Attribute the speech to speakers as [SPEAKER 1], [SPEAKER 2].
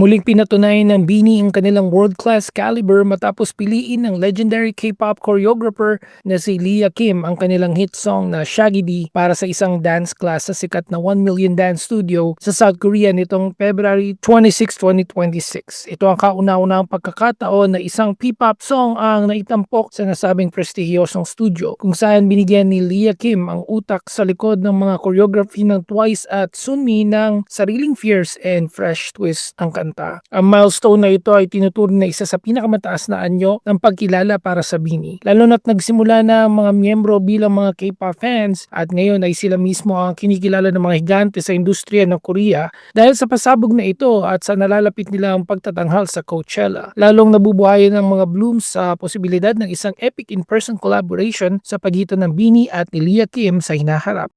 [SPEAKER 1] Muling pinatunayan ng BINI ang kanilang world-class caliber matapos piliin ng legendary K-pop choreographer na si Lia Kim ang kanilang hit song na Shaggy D para sa isang dance class sa sikat na 1 Million Dance Studio sa South Korea nitong February 26, 2026. Ito ang kauna-unahang pagkakataon na isang P-pop song ang naitampok sa nasabing prestihiyosong studio kung saan binigyan ni Lia Kim ang utak sa likod ng mga choreography ng Twice at Sunmi ng sariling fierce and fresh twist ang kanta. Ang milestone na ito ay tinuturing na isa sa pinakamataas na anyo ng pagkilala para sa BINI. Lalo na't nagsimula na ang mga miyembro bilang mga K-pop fans at ngayon ay sila mismo ang kinikilala ng mga higante sa industriya ng Korea dahil sa pasabog na ito at sa nalalapit nilang pagtatanghal sa Coachella. Lalong nabubuhayan ng mga blooms sa posibilidad ng isang epic in-person collaboration sa pagitan ng BINI at ni Lia Kim sa hinaharap.